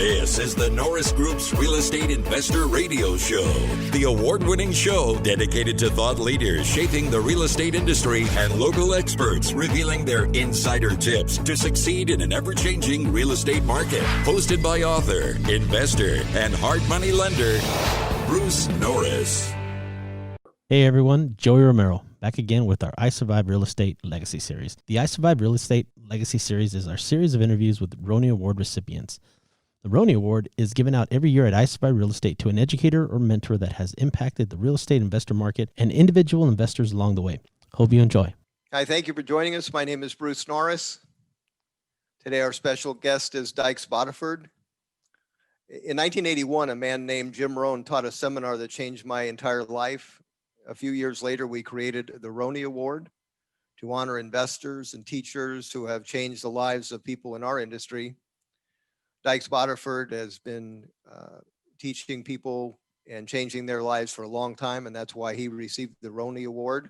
This is the Norris Group's Real Estate Investor Radio Show, the award-winning show dedicated to thought leaders shaping the real estate industry and local experts revealing their insider tips to succeed in an ever-changing real estate market. Hosted by author, investor, and hard money lender, Bruce Norris. Hey everyone, Joey Romero, back again with our I Survive Real Estate Legacy Series. The I Survive Real Estate Legacy Series is our series of interviews with Rohny Award recipients. The Rohny Award is given out every year at I Survive Real Estate to an educator or mentor that has impacted the real estate investor market and individual investors along the way. Hope you enjoy. Hi, thank you for joining us. My name is Bruce Norris. Today our special guest is Dyches Boddiford. In 1981, a man named Jim Rohn taught a seminar that changed my entire life. A few years later, we created the Rohny Award to honor investors and teachers who have changed the lives of people in our industry. Dyches Boddiford has been teaching people and changing their lives for a long time, and that's why he received the Rohny Award.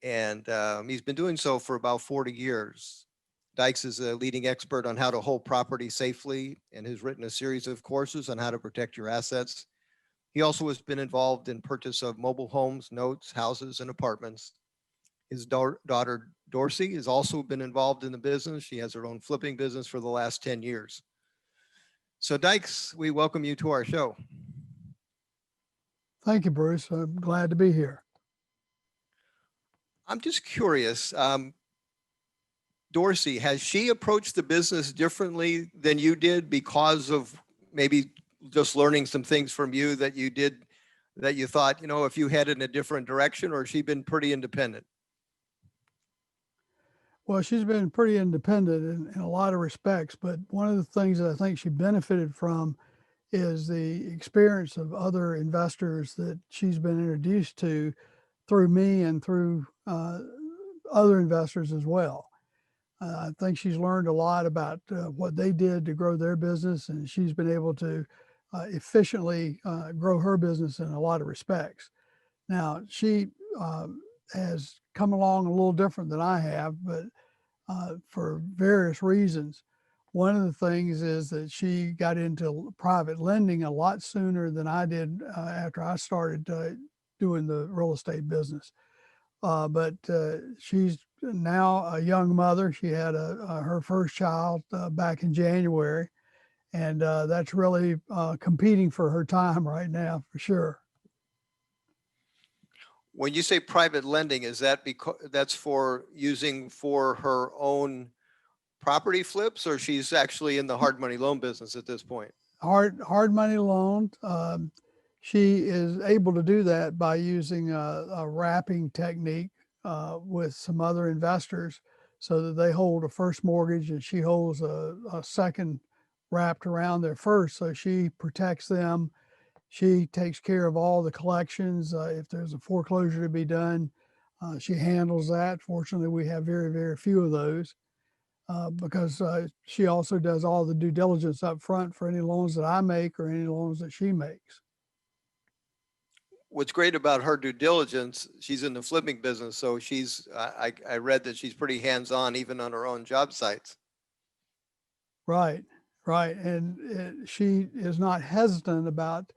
And he's been doing so for about 40 years. Dykes is a leading expert on how to hold property safely and has written a series of courses on how to protect your assets. He also has been involved in purchase of mobile homes, notes, houses, and apartments. His daughter, Dorsey, has also been involved in the business. She has her own flipping business for the last 10 years. So Dykes, we welcome you to our show. Thank you, Bruce. I'm glad to be here. I'm just curious, Dorsey, has she approached the business differently than you did because of maybe just learning some things from you that you did that you thought, if you head in a different direction, or has she been pretty independent? Well, she's been pretty independent in a lot of respects, but one of the things that I think she benefited from is the experience of other investors that she's been introduced to through me and through other investors as well. I think she's learned a lot about what they did to grow their business, and she's been able to efficiently grow her business in a lot of respects. Now, she has come along a little different than I have, but for various reasons. One of the things is that she got into private lending a lot sooner than I did after I started doing the real estate business. But she's now a young mother. She had her first child back in January, and that's really competing for her time right now, for sure. When you say private lending, is that because that's for using for her own property flips, or she's actually in the hard money loan business at this point? Hard money loan. She is able to do that by using a wrapping technique with some other investors, so that they hold a first mortgage and she holds a second wrapped around their first. So she protects them. She takes care of all the collections. If there's a foreclosure to be done, she handles that. Fortunately, we have very, very few of those because she also does all the due diligence up front for any loans that I make or any loans that she makes. What's great about her due diligence, she's in the flipping business, so I read that she's pretty hands-on even on her own job sites. Right. And she is not hesitant about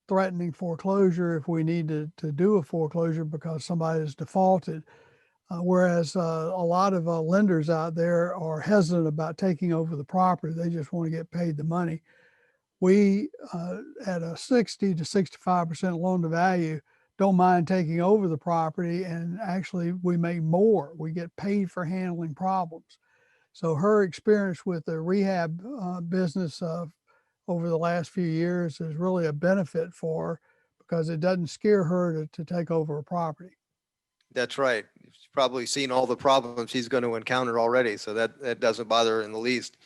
threatening foreclosure if we need to do a foreclosure because somebody has defaulted. Whereas a lot of lenders out there are hesitant about taking over the property. They just want to get paid the money. We, at a 60 to 65% loan to value, don't mind taking over the property, and actually we make more. We get paid for handling problems. So her experience with the rehab business over the last few years is really a benefit for her because it doesn't scare her to take over a property. That's right. She's probably seen all the problems she's going to encounter already, so that doesn't bother her in the least.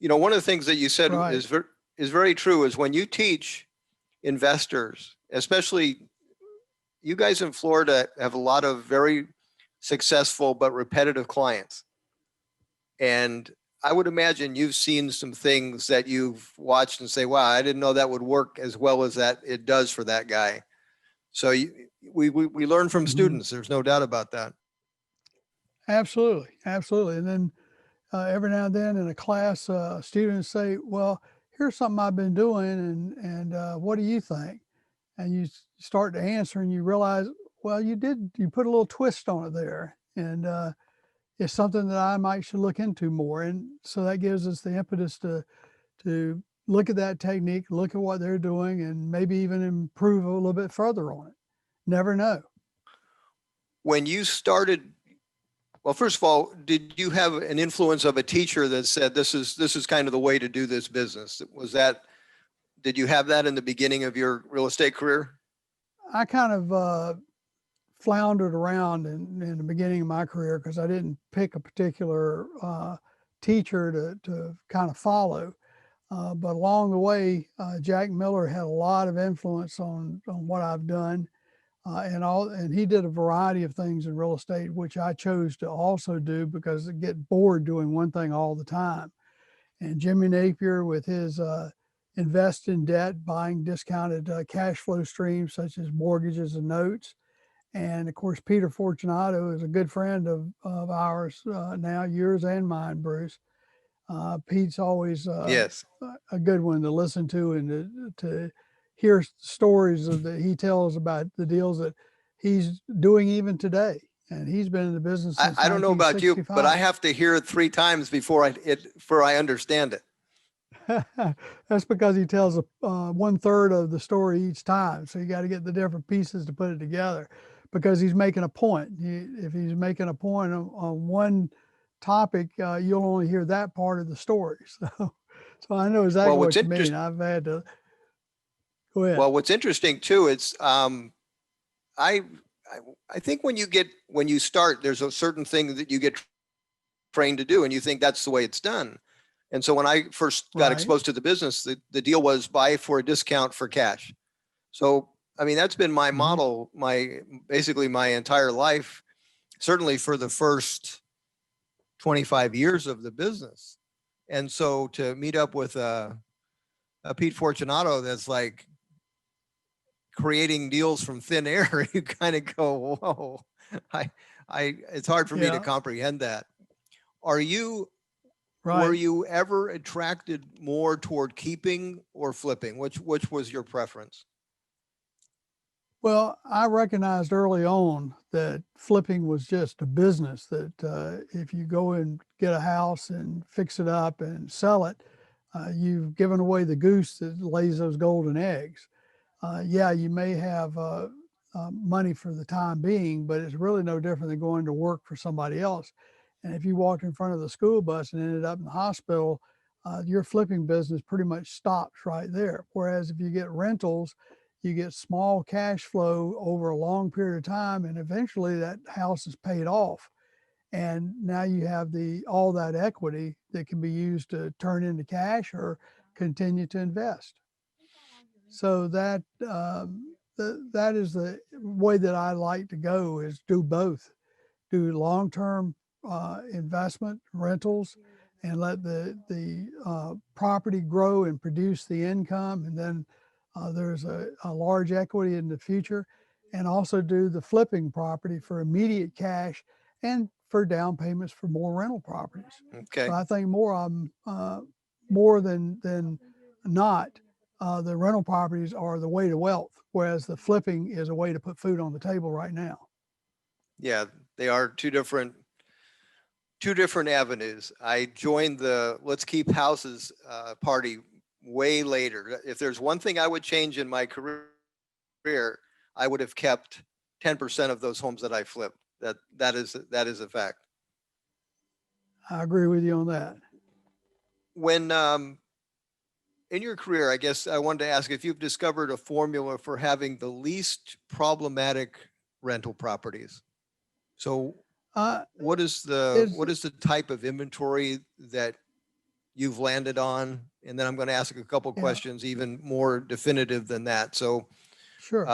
One of the things that you said Right. is very true is when you teach investors, especially you guys in Florida have a lot of very successful but repetitive clients. And I would imagine you've seen some things that you've watched and say, wow, I didn't know that would work as well as that it does for that guy. So we learn from students. There's no doubt about that. Absolutely. And then every now and then in a class, students say, well, here's something I've been doing, and what do you think? And you start to answer and you realize, well, you put a little twist on it there. And it's something that I might should look into more. And so that gives us the impetus to look at that technique, look at what they're doing, and maybe even improve a little bit further on it. Never know. When you started, well, first of all, did you have an influence of a teacher that said, this is kind of the way to do this business? Did you have that in the beginning of your real estate career? I kind of floundered around in the beginning of my career because I didn't pick a particular teacher to kind of follow. But along the way, Jack Miller had a lot of influence on what I've done. And he did a variety of things in real estate, which I chose to also do because I get bored doing one thing all the time. And Jimmy Napier with his invest in debt, buying discounted cash flow streams such as mortgages and notes. And of course, Peter Fortunato is a good friend of ours now, yours and mine, Bruce. Pete's always Yes. a good one to listen to and to hear stories that he tells about the deals that he's doing even today. And he's been in the business since I don't know about you, but I 1965. have to hear it 3 times before I understand it. That's because he tells 1/3 of the story each time. So you got to get the different pieces to put it together because he's making a point. If he's making a point on one topic, you'll only hear that part of the story. So I know exactly Well, what you mean. I've had to go ahead. Well, what's interesting too, it's I think when you start, there's a certain thing that you get trained to do, and you think that's the way it's done. And so when I first got Right. exposed to the business, the deal was buy for a discount for cash. So, I mean, that's been my model, basically my entire life, certainly for the first 25 years of the business. And so to meet up with a Pete Fortunato that's like creating deals from thin air, you kind of go, whoa, it's hard for me to Yeah. comprehend that. Were Right. you ever attracted more toward keeping or flipping? Which was your preference? Well, I recognized early on that flipping was just a business, that if you go and get a house and fix it up and sell it, you've given away the goose that lays those golden eggs. Yeah, you may have money for the time being, but it's really no different than going to work for somebody else. And if you walked in front of the school bus and ended up in the hospital, your flipping business pretty much stops right there. Whereas if you get rentals, you get small cash flow over a long period of time, and eventually that house is paid off. And now you have all that equity that can be used to turn into cash or continue to invest. So that is the way that I like to go, is do both. Do long-term investment rentals and let the property grow and produce the income, and then there's a large equity in the future, and also do the flipping property for immediate cash and for down payments for more rental properties. Okay. So I think more than not, the rental properties are the way to wealth, whereas the flipping is a way to put food on the table right now. Yeah, they are two different avenues. I joined the Let's Keep Houses party way later. If there's one thing I would change in my career, I would have kept 10% of those homes that I flipped. That is a fact. I agree with you on that. When in your career, I guess I wanted to ask if you've discovered a formula for having the least problematic rental properties. So what is the type of inventory that you've landed on? And then I'm going to ask a couple questions even more definitive than that. So sure.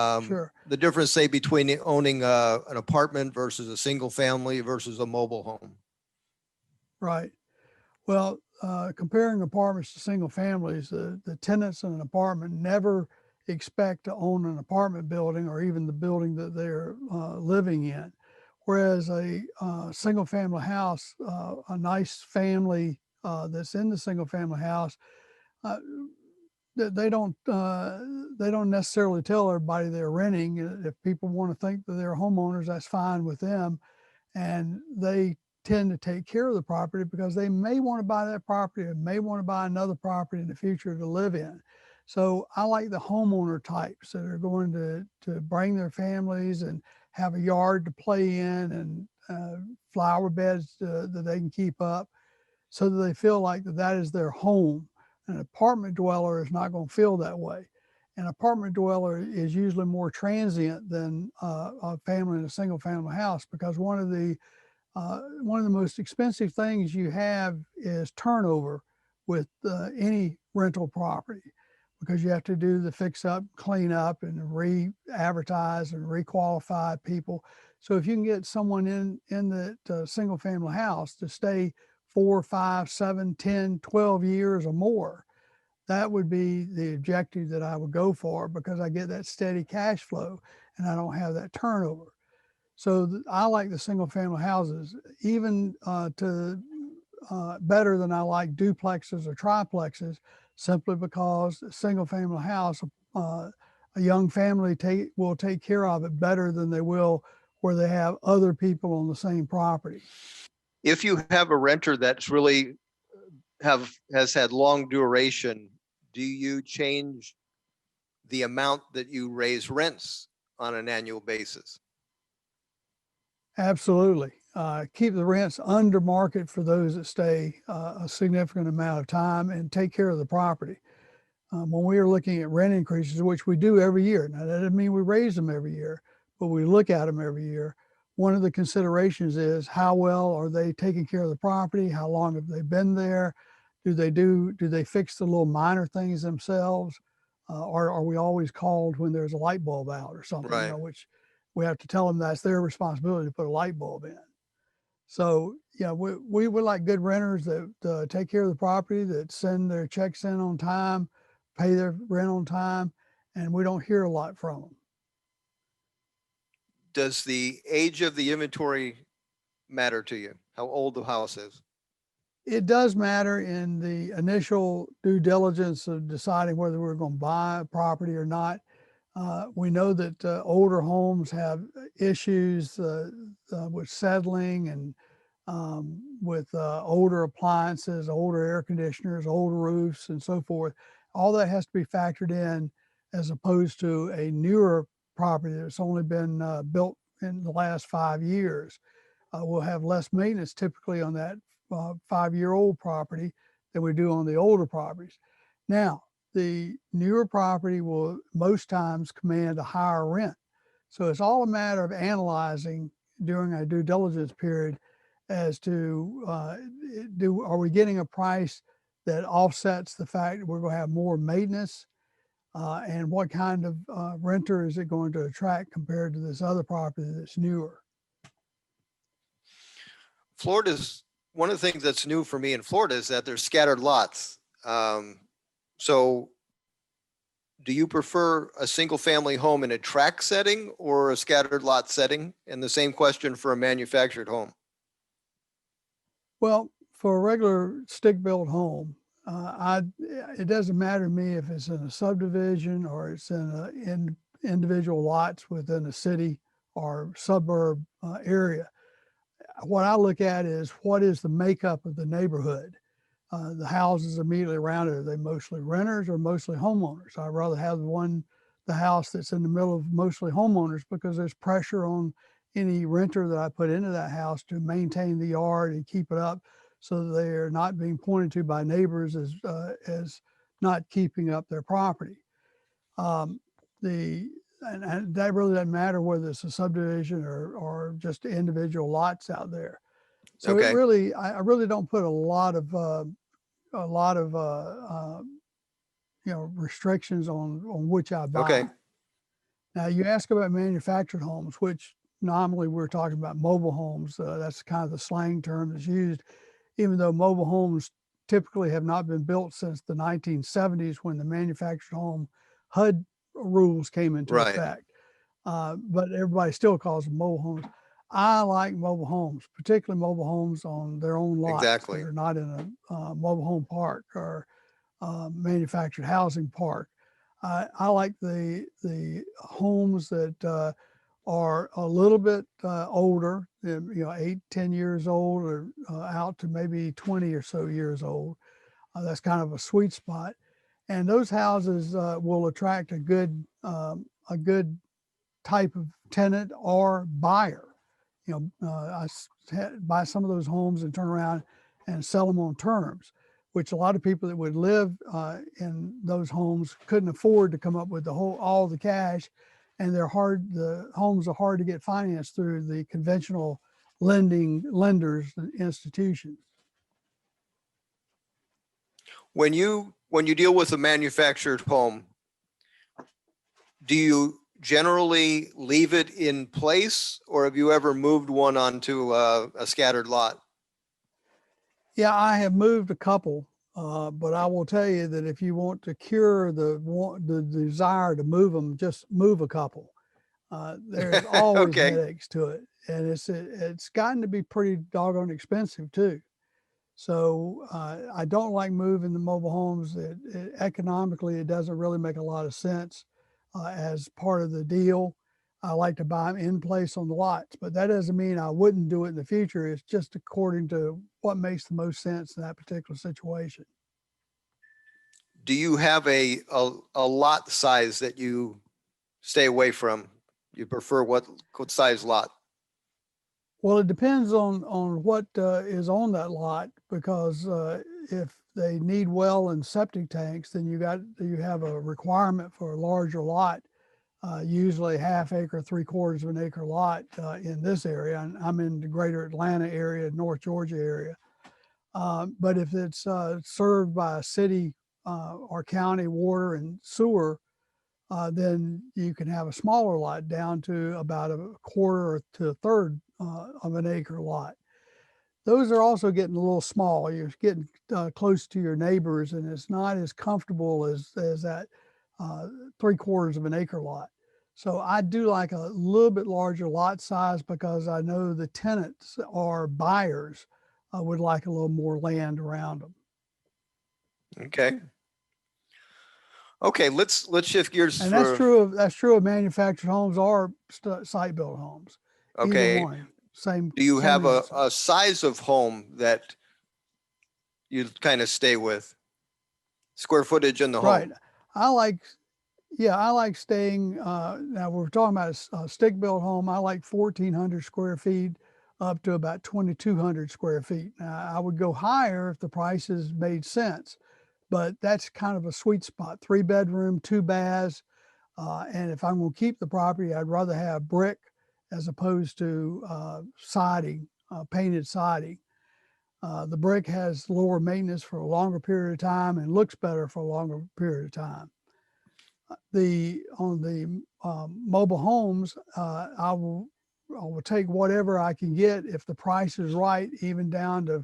The difference, say, between owning an apartment versus a single family versus a mobile home. Right. Well, comparing apartments to single families, the tenants in an apartment never expect to own an apartment building or even the building that they're living in. Whereas a single family house, a nice family that's in the single family house, uh, they don't necessarily tell everybody they're renting. If people want to think that they're homeowners, that's fine with them, and they tend to take care of the property because they may want to buy that property or may want to buy another property in the future to live in. So I like the homeowner types that are going to bring their families and have a yard to play in and flower beds that they can keep up so that they feel like that is their home. An apartment dweller is not going to feel that way. An apartment dweller is usually more transient than a family in a single family house, because one of the most expensive things you have is turnover with any rental property, because you have to do the fix up, clean up, and re-advertise and re-qualify people. So if you can get someone in that single family house to stay 4, 5, 7, 10, 12 years or more, that would be the objective that I would go for, because I get that steady cash flow and I don't have that turnover. So I like the single family houses, even better than I like duplexes or triplexes, simply because a single family house, a young family will take care of it better than they will where they have other people on the same property. If you have a renter that's really has had long duration, do you change the amount that you raise rents on an annual basis? Absolutely. Keep the rents under market for those that stay a significant amount of time and take care of the property. When we are looking at rent increases, which we do every year, now that doesn't mean we raise them every year, but we look at them every year. One of the considerations is how well are they taking care of the property? How long have they been there? Do they fix the little minor things themselves? Or are we always called when there's a light bulb out or something, Right. which we have to tell them that's their responsibility to put a light bulb in. So, we would like good renters that take care of the property, that send their checks in on time, pay their rent on time, and we don't hear a lot from them. Does the age of the inventory matter to you? How old the house is? It does matter in the initial due diligence of deciding whether we're going to buy a property or not. We know that older homes have issues with settling and with older appliances, older air conditioners, older roofs, and so forth. All that has to be factored in, as opposed to a newer property that's only been built in the last 5 years. We'll have less maintenance typically on that 5-year-old property than we do on the older properties. Now, the newer property will most times command a higher rent. So it's all a matter of analyzing during our due diligence period as to are we getting a price that offsets the fact that we're going to have more maintenance, and what kind of renter is it going to attract compared to this other property that's newer. Florida's one of the things that's new for me in Florida is that there's scattered lots. So do you prefer a single family home in a tract setting or a scattered lot setting? And the same question for a manufactured home. Well, for a regular stick-built home, it doesn't matter to me if it's in a subdivision or it's in individual lots within a city or suburb area. What I look at is what is the makeup of the neighborhood. The houses immediately around it, are they mostly renters or mostly homeowners? I'd rather have the house that's in the middle of mostly homeowners, because there's pressure on any renter that I put into that house to maintain the yard and keep it up, so that they're not being pointed to by neighbors as not keeping up their property. And that really doesn't matter whether it's a subdivision or just individual lots out there. So Okay. I really don't put a lot of restrictions on which I buy. Okay. Now you ask about manufactured homes, which normally we're talking about mobile homes. That's kind of the slang term that's used, even though mobile homes typically have not been built since the 1970s, when the manufactured home HUD rules came into Right. effect. But everybody still calls them mobile homes. I like mobile homes, particularly mobile homes on their own lots. Exactly. They're not in a mobile home park or manufactured housing park. I like the homes that are a little bit older, 8, 10 years old, or out to maybe 20 or so years old. That's kind of a sweet spot, and those houses will attract a good type of tenant or buyer. Buy some of those homes and turn around and sell them on terms, which a lot of people that would live in those homes couldn't afford to come up with all the cash, and the homes are hard to get financed through the conventional lenders and institutions. When you deal with a manufactured home, do you generally leave it in place, or have you ever moved one onto a scattered lot? Yeah, I have moved a couple, but I will tell you that if you want to cure the desire to move them, just move a couple. There's always Okay. headaches to it, and it's gotten to be pretty doggone expensive too. So I don't like moving the mobile homes. Economically, it doesn't really make a lot of sense as part of the deal. I like to buy them in place on the lots, but that doesn't mean I wouldn't do it in the future. It's just according to what makes the most sense in that particular situation. Do you have a lot size that you stay away from? You prefer what size lot? Well, it depends on what is on that lot, because if they need well and septic tanks, then you have a requirement for a larger lot, usually half acre, 3/4 of an acre lot in this area. And I'm in the greater Atlanta area, North Georgia area. But if it's served by a city or county water and sewer, then you can have a smaller lot down to about a quarter to a third of an acre lot. Those are also getting a little small. You're getting close to your neighbors, and it's not as comfortable as that 3/4 of an acre lot. So I do like a little bit larger lot size, because I know the tenants or buyers would like a little more land around them. Okay. Okay, let's shift gears. And that's true of manufactured homes or site built homes. Okay. Either one, same. Do you same have answer. a size of home that you kind of stay with? Square footage in the Right. home? I like staying, now we're talking about a stick built home. I like 1,400 square feet up to about 2,200 square feet. Now, I would go higher if the prices made sense, but that's kind of a sweet spot. 3-bedroom, 2 baths. And if I'm going to keep the property, I'd rather have brick as opposed to siding, painted siding. The brick has lower maintenance for a longer period of time and looks better for a longer period of time. On the mobile homes, I will take whatever I can get if the price is right, even down to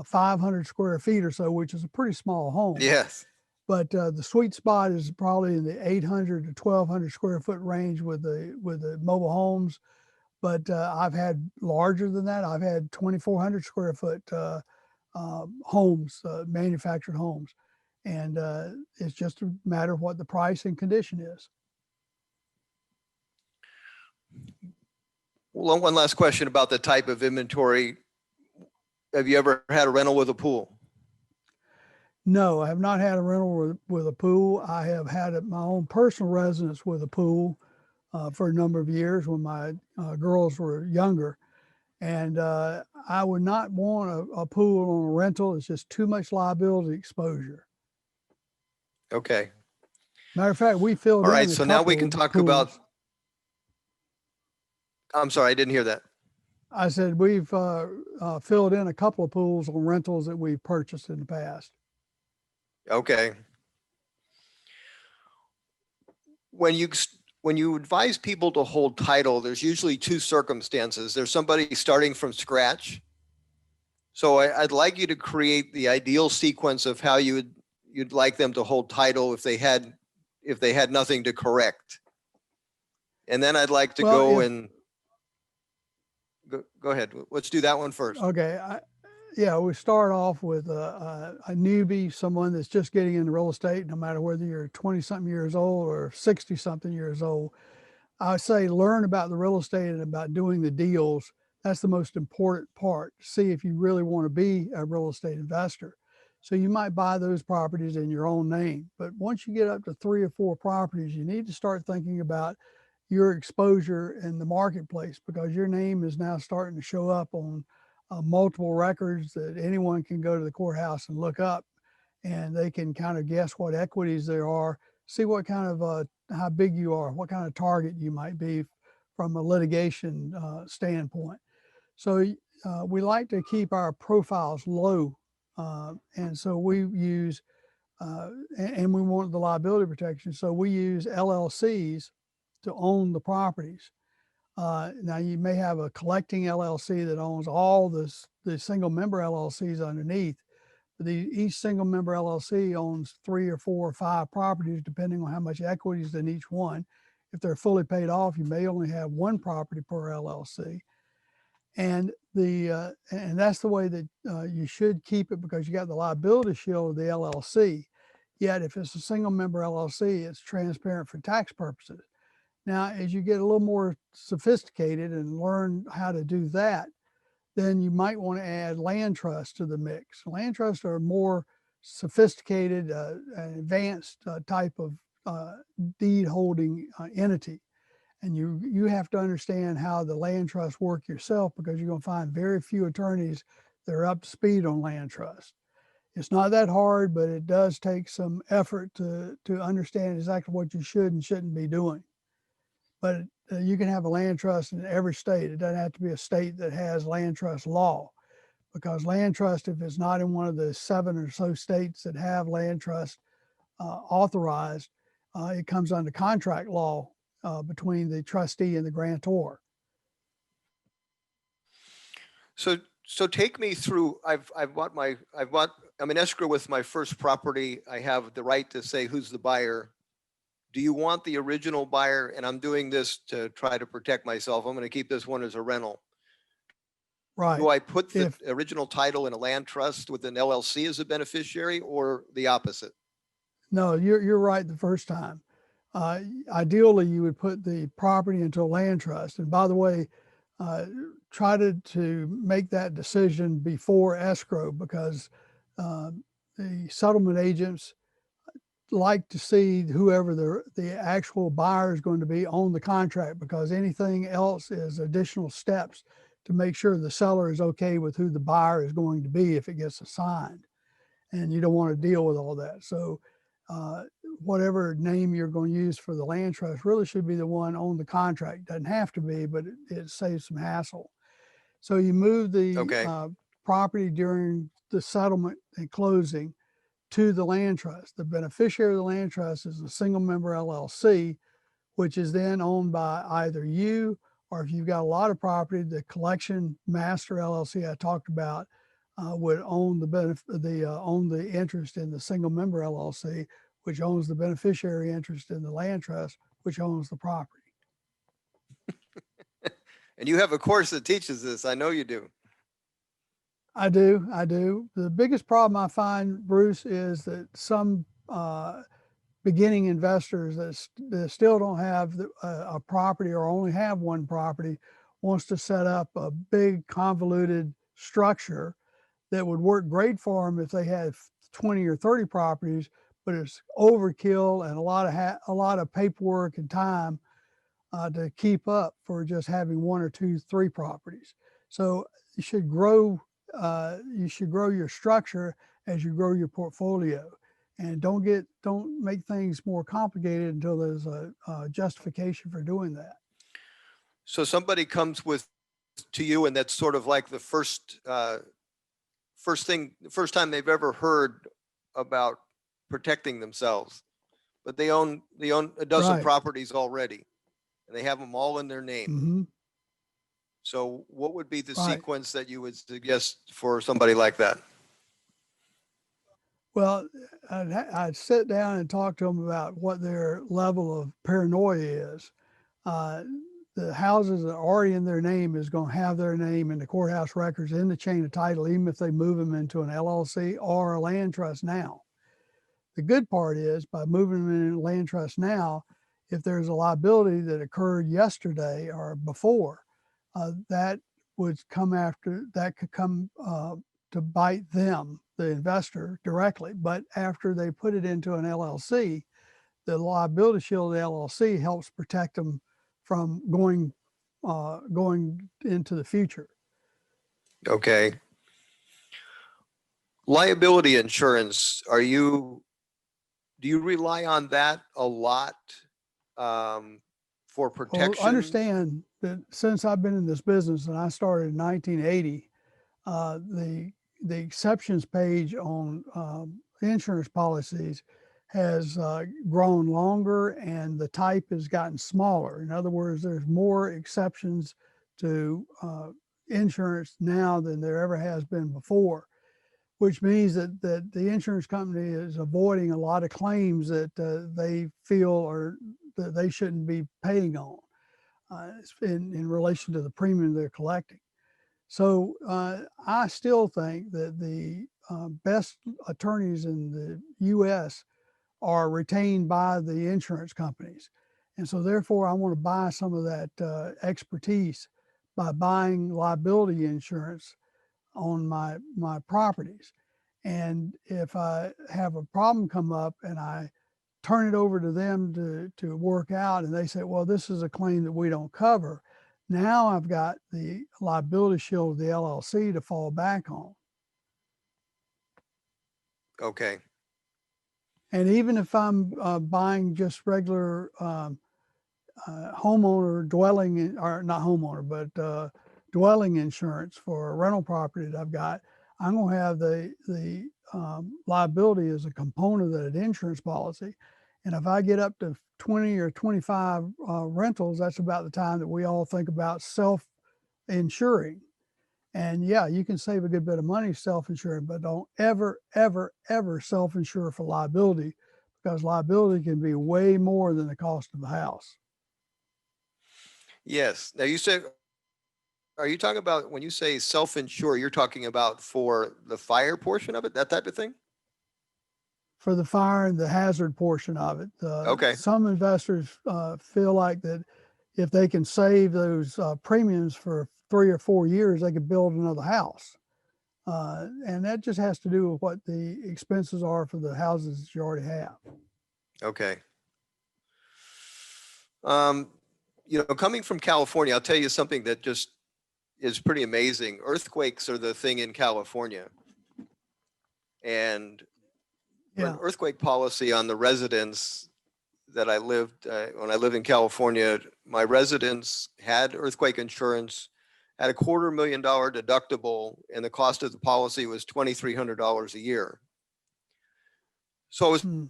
500 square feet or so, which is a pretty small home. Yes. But the sweet spot is probably in the 800 to 1,200 square foot range with the mobile homes. But I've had larger than that. I've had 2,400 square foot homes, manufactured homes. And it's just a matter of what the price and condition is. Well, one last question about the type of inventory. Have you ever had a rental with a pool? No, I have not had a rental with a pool. I have had my own personal residence with a pool for a number of years when my girls were younger. And I would not want a pool on a rental. It's just too much liability exposure. Okay. Matter of fact, we filled in. All right. So now we can talk about. pools. I'm sorry, I didn't hear that. I said we've filled in a couple of pools on rentals that we've purchased in the past. Okay. When you advise people to hold title, there's usually two circumstances. There's somebody starting from scratch. So I'd like you to create the ideal sequence of how you'd like them to hold title if they had nothing to correct. And then I'd like to Go ahead. Let's do that one first. Okay. Yeah, we start off with a newbie, someone that's just getting into real estate, no matter whether you're 20 something years old or 60 something years old. I say learn about the real estate and about doing the deals. That's the most important part. See if you really want to be a real estate investor. So you might buy those properties in your own name, but once you get up to 3 or 4 properties, you need to start thinking about your exposure in the marketplace, because your name is now starting to show up on multiple records that anyone can go to the courthouse and look up, and they can kind of guess what equities there are, see what kind of how big you are, what kind of target you might be from a litigation standpoint. So we like to keep our profiles low, and so we use and we want the liability protection, so we use LLCs to own the properties. Now you may have a collecting LLC that owns all the single member LLCs underneath, but each single member LLC owns 3 or 4 or 5 properties, depending on how much equity is in each one. If they're fully paid off, you may only have 1 property per LLC. And and that's the way that you should keep it, because you got the liability shield of the LLC. Yet if it's a single member LLC, it's transparent for tax purposes. Now, as you get a little more sophisticated and learn how to do that, then you might want to add land trusts to the mix. Land trusts are a more sophisticated, advanced type of deed holding entity. And you have to understand how the land trusts work yourself, because you're going to find very few attorneys that are up to speed on land trusts. It's not that hard, but it does take some effort to understand exactly what you should and shouldn't be doing. But you can have a land trust in every state. It doesn't have to be a state that has land trust law, because land trust, if it's not in one of the 7 or so states that have land trust authorized, it comes under contract law between the trustee and the grantor. So take me through. I'm in escrow with my first property. I have the right to say who's the buyer. Do you want the original buyer? And I'm doing this to try to protect myself. I'm going to keep this one as a rental. Right. Do I put the original title in a land trust with an LLC as a beneficiary, or the opposite? No, you're right the first time. Ideally, you would put the property into a land trust. And by the way, try to make that decision before escrow, because the settlement agents like to see whoever the actual buyer is going to be on the contract, because anything else is additional steps to make sure the seller is okay with who the buyer is going to be if it gets assigned. And you don't want to deal with all that. So whatever name you're going to use for the land trust really should be the one on the contract. Doesn't have to be, but it saves some hassle. So you move the property during the settlement and closing to the land trust. The beneficiary of the land trust is a single member LLC, which is then owned by either you, or if you've got a lot of property, the collection master LLC I talked about would own own the interest in the single member LLC, which owns the beneficiary interest in the land trust, which owns the property. And you have a course that teaches this. I know you do. I do. The biggest problem I find, Bruce, is that some beginning investors that still don't have a property, or only have one property, wants to set up a big convoluted structure that would work great for them if they had 20 or 30 properties, but it's overkill and a lot of paperwork and time to keep up for just having 1 or 2, 3 properties. So you should grow your structure as you grow your portfolio, and don't make things more complicated until there's a justification for doing that. So somebody comes to you, and that's sort of like the first time they've ever heard about protecting themselves, but they own a dozen properties already, and they have them all in their name. Mm-hmm. So what would be the sequence that you would suggest for somebody like that? Well, I'd sit down and talk to them about what their level of paranoia is. the houses that are already in their name is going to have their name in the courthouse records in the chain of title, even if they move them into an LLC or a land trust now. The good part is by moving them in a land trust now, if there's a liability that occurred yesterday or before, that would come after, that could come to bite them, the investor, directly. But after they put it into an LLC, the liability shield of the LLC helps protect them from going into the future. Okay. Liability insurance, do you rely on that a lot for protection? Well, understand that since I've been in this business and I started in 1980, the exceptions page on insurance policies has grown longer and the type has gotten smaller. In other words, there's more exceptions to insurance now than there ever has been before, which means that the insurance company is avoiding a lot of claims that they feel or that they shouldn't be paying on in relation to the premium they're collecting. So I still think that the best attorneys in the U.S. are retained by the insurance companies. And so therefore I want to buy some of that expertise by buying liability insurance on my properties. And if I have a problem come up and I turn it over to them to work out and they say, well, this is a claim that we don't cover, now I've got the liability shield of the LLC to fall back on. Okay. And even if I'm buying just regular homeowner dwelling, or not homeowner, but dwelling insurance for a rental property that I've got, I'm going to have the liability as a component of that insurance policy. And if I get up to 20 or 25 rentals, that's about the time that we all think about self-insuring. And yeah, you can save a good bit of money self-insuring, but don't ever, ever, ever self-insure for liability, because liability can be way more than the cost of the house. Yes. Now you said, are you talking about when you say self-insure, you're talking about for the fire portion of it, that type of thing? For the fire and the hazard portion of it. Okay. Some investors feel like that if they can save those premiums for 3 or 4 years, they could build another house. And that just has to do with what the expenses are for the houses that you already have. Okay. Coming from California, I'll tell you something that just is pretty amazing. Earthquakes are the thing in California. And an earthquake policy on the residence that I lived, when I lived in California, my residence had earthquake insurance, had a $250,000 deductible, and the cost of the policy was $2,300 a year. So I was a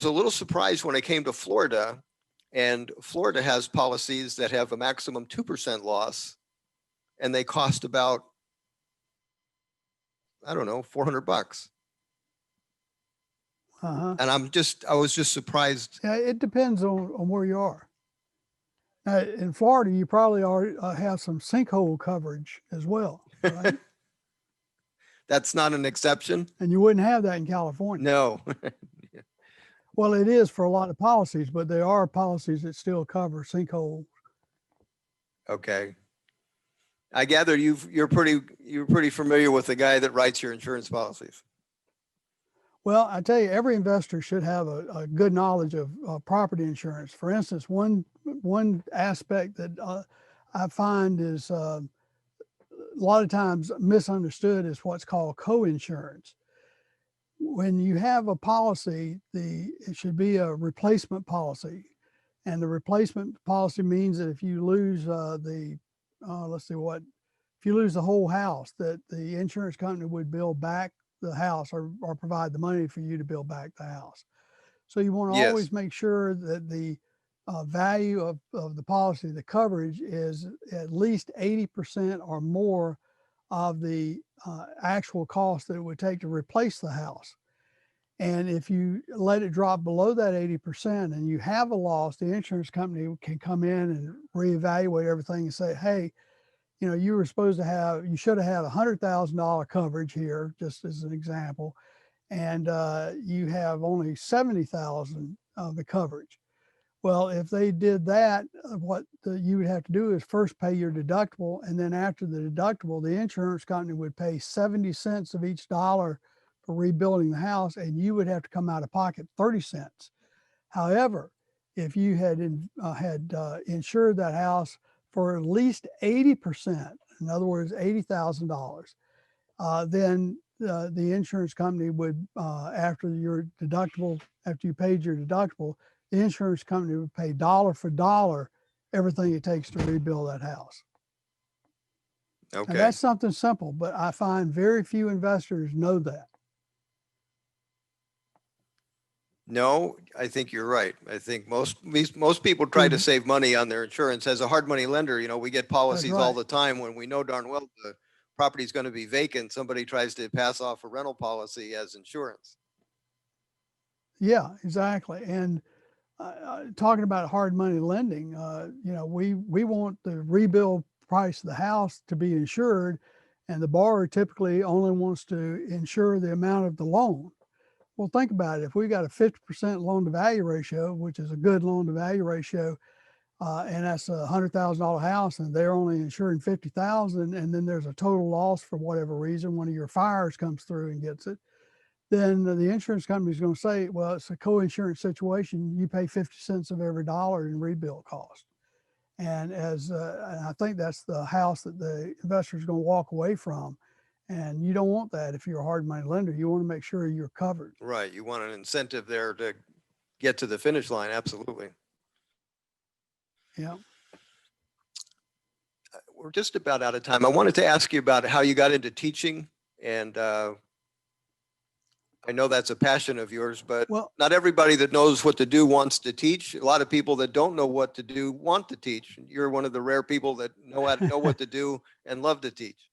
little surprised when I came to Florida, and Florida has policies that have a maximum 2% loss, and they cost about, I don't know, $400. And I was just surprised. Yeah, it depends on where you are. Now, in Florida, you probably already have some sinkhole coverage as well, right? That's not an exception. And you wouldn't have that in California. No. Well, it is for a lot of policies, but there are policies that still cover sinkhole. Okay. I gather you're pretty familiar with the guy that writes your insurance policies. Well, I tell you, every investor should have a good knowledge of property insurance. For instance, one aspect that I find is a lot of times misunderstood is what's called co-insurance. When you have a policy, it should be a replacement policy. And the replacement policy means that if you lose if you lose the whole house, that the insurance company would build back the house or provide the money for you to build back the house. So you want to always make sure that the value of the policy, the coverage, is at least 80% or more of the actual cost that it would take to replace the house. And if you let it drop below that 80% and you have a loss, the insurance company can come in and reevaluate everything and say, hey, you know, you should have had $100,000 coverage here, just as an example, and you have only 70,000 of the coverage. Well, if they did that, you would have to do is first pay your deductible, and then after the deductible, the insurance company would pay 70 cents of each dollar for rebuilding the house, and you would have to come out of pocket 30 cents. However, if you had insured that house for at least 80%, in other words, $80,000, then the insurance company would, after you paid your deductible, the insurance company would pay dollar for dollar everything it takes to rebuild that house. Okay. And that's something simple, but I find very few investors know that. No, I think you're right. I think most people try to save money on their insurance. As a hard money lender, you know, we get policies all the time when we know darn well the property is going to be vacant. Somebody tries to pass off a rental policy as insurance. Yeah, exactly. And talking about hard money lending, you know, we want the rebuild price of the house to be insured, and the borrower typically only wants to insure the amount of the loan. Well, think about it. If we got a 50% loan to value ratio, which is a good loan to value ratio, and that's a $100,000 house, and they're only insuring 50,000, and then there's a total loss for whatever reason, one of your fires comes through and gets it, then the insurance company is going to say, well, it's a co-insurance situation. You pay 50 cents of every dollar in rebuild cost. And I think that's the house that the investor is going to walk away from. And you don't want that if you're a hard money lender. You want to make sure you're covered. Right. You want an incentive there to get to the finish line. Absolutely. Yeah. We're just about out of time. I wanted to ask you about how you got into teaching, and I know that's a passion of yours, but not everybody that knows what to do wants to teach. A lot of people that don't know what to do want to teach. You're one of the rare people that know how to know what to do and love to teach.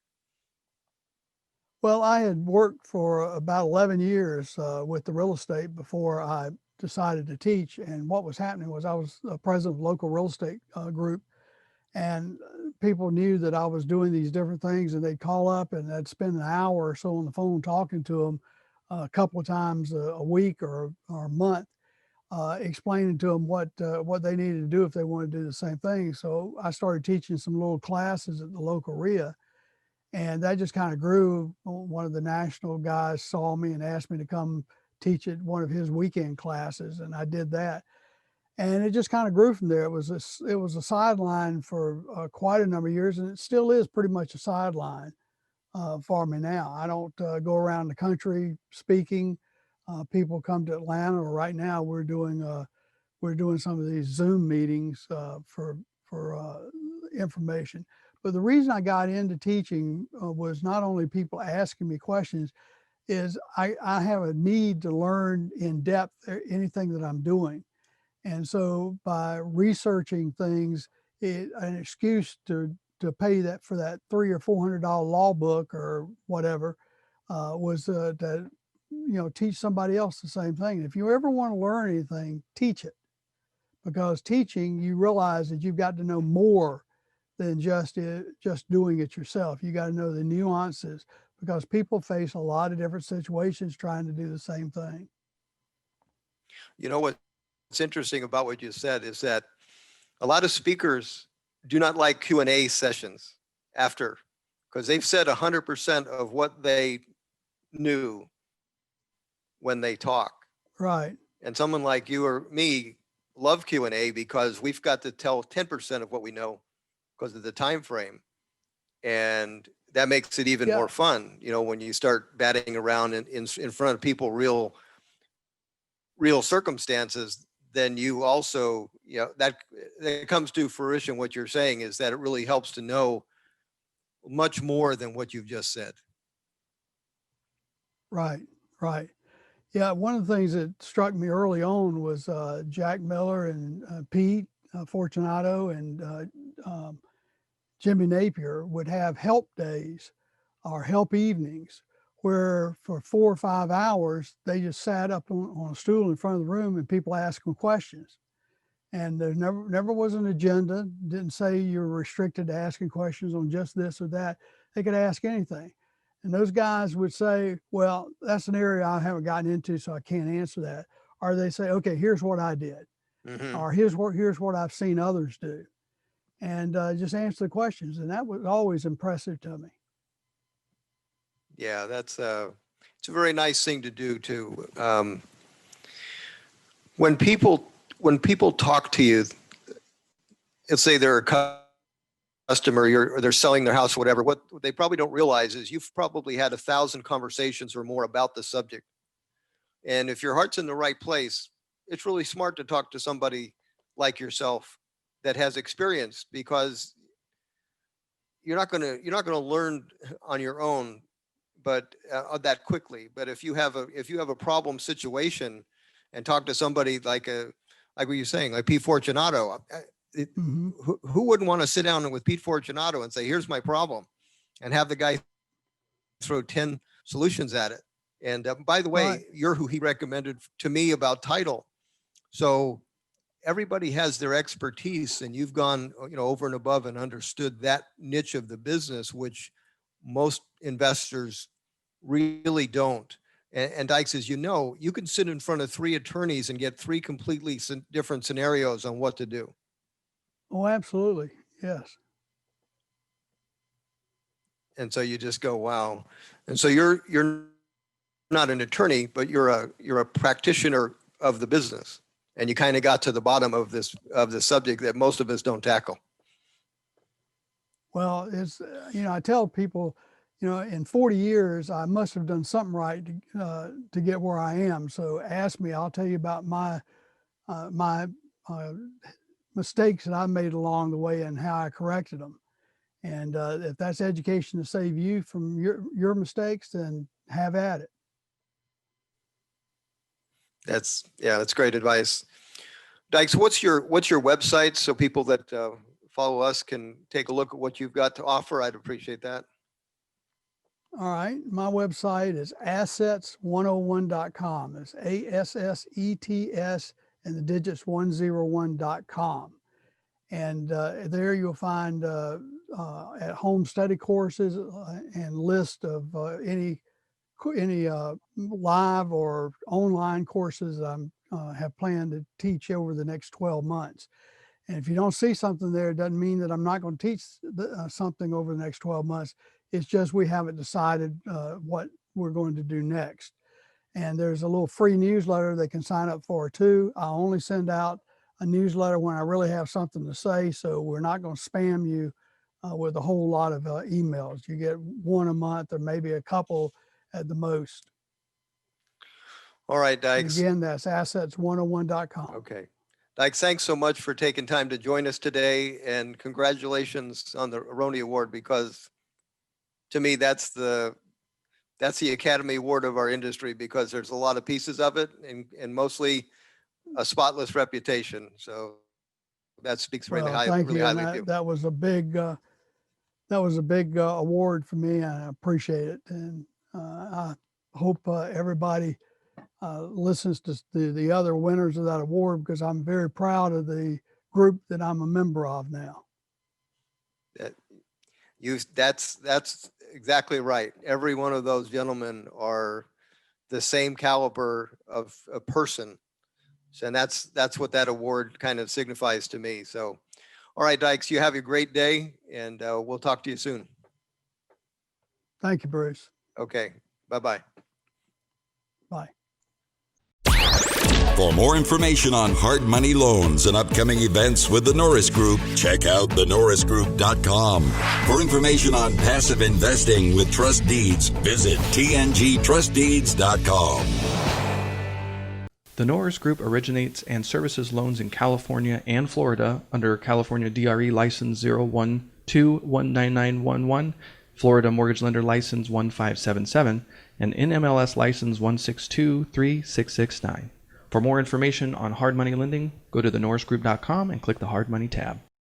Well, I had worked for about 11 years with the real estate before I decided to teach. And what was happening was I was president of a local real estate group, and people knew that I was doing these different things, and they'd call up and I'd spend an hour or so on the phone talking to them a couple of times a week or a month, explaining to them what they needed to do if they wanted to do the same thing. So I started teaching some little classes at the local RIA. And that just kind of grew. One of the national guys saw me and asked me to come teach at one of his weekend classes, and I did that. And it just kind of grew from there. It was a sideline for quite a number of years, and it still is pretty much a sideline for me now. I don't go around the country speaking. People come to Atlanta, or right now we're doing some of these Zoom meetings for information. But the reason I got into teaching was not only people asking me questions, is I have a need to learn in depth anything that I'm doing. And so by researching things, an excuse to pay that for that $300 or $400 law book or whatever was to teach somebody else the same thing. If you ever want to learn anything, teach it, because teaching, you realize that you've got to know more than just doing it yourself. You got to know the nuances, because people face a lot of different situations trying to do the same thing. You know what's interesting about what you said is that a lot of speakers do not like Q&A sessions after, because they've said 100% of what they knew when they talk. Right. And someone like you or me love Q&A because we've got to tell 10% of what we know because of the time frame, and that makes it even more fun. You know, when you start batting around in front of people, real circumstances, then you also, that comes to fruition. What you're saying is that it really helps to know much more than what you've just said. Right. Yeah, one of the things that struck me early on was Jack Miller and Pete Fortunato and Jimmy Napier would have help days or help evenings where for 4 or 5 hours, they just sat up on a stool in front of the room and people asked them questions. And there never was an agenda. Didn't say you're restricted to asking questions on just this or that. They could ask anything. And those guys would say, well, that's an area I haven't gotten into, so I can't answer that. Or they say, okay, here's what I did. Mm-hmm. Or here's what I've seen others do. And just answer the questions. And that was always impressive to me. Yeah, it's a very nice thing to do too. When people talk to you, let's say they're a customer, or they're selling their house or whatever, what they probably don't realize is you've probably had 1,000 conversations or more about the subject. And if your heart's in the right place, it's really smart to talk to somebody like yourself that has experience, because you're not going to learn on your own, but that quickly. But if you have a problem situation and talk to somebody like what you're saying, like Pete Fortunato, who wouldn't want to sit down with Pete Fortunato and say, here's my problem, and have the guy throw 10 solutions at it. And by the way, Right. You're who he recommended to me about title. So everybody has their expertise, and you've gone, over and above and understood that niche of the business, which most investors really don't. And Dykes, as you know, you can sit in front of 3 attorneys and get 3 completely different scenarios on what to do. Oh, absolutely. Yes. And so you just go, wow. And so you're not an attorney, but you're a practitioner of the business. And you kind of got to the bottom of the subject that most of us don't tackle. Well, it's, I tell people, in 40 years, I must have done something right to get where I am. So ask me, I'll tell you about my mistakes that I made along the way and how I corrected them. And if that's education to save you from your mistakes, then have at it. That's great advice. Dykes, what's your website so people that follow us can take a look at what you've got to offer? I'd appreciate that. All right. My website is assets101.com. It's ASSETS and the digits 101.com. And there you'll find at home study courses and list of any live or online courses I have planned to teach over the next 12 months. And if you don't see something there, it doesn't mean that I'm not going to teach something over the next 12 months. It's just we haven't decided what we're going to do next. And there's a little free newsletter they can sign up for too. I only send out a newsletter when I really have something to say. So we're not going to spam you with a whole lot of emails. You get one a month or maybe a couple at the most. All right, And Dykes. again, that's assets101.com. Okay. Dykes, thanks so much for taking time to join us today, and congratulations on the Rohny Award, because to me, that's the Academy Award of our industry, because there's a lot of pieces of it and mostly a spotless reputation. So that speaks really Well, highly thank you. of And you. that was a big award for me, and I appreciate it. And I hope everybody listens to the other winners of that award, because I'm very proud of the group that I'm a member of now. That's exactly right. Every one of those gentlemen are the same caliber of a person. And that's what that award kind of signifies to me. So, all right, Dykes, you have a great day, and we'll talk to you soon. Thank you, Bruce. Okay. Bye-bye. Bye. For more information on hard money loans and upcoming events with the Norris Group, check out thenorrisgroup.com. For information on passive investing with trust deeds, visit tngtrustdeeds.com. The Norris Group originates and services loans in California and Florida under California DRE License 012-19911, Florida Mortgage Lender License 1577, and NMLS License 1623669. For more information on hard money lending, go to thenorrisgroup.com and click the Hard Money tab.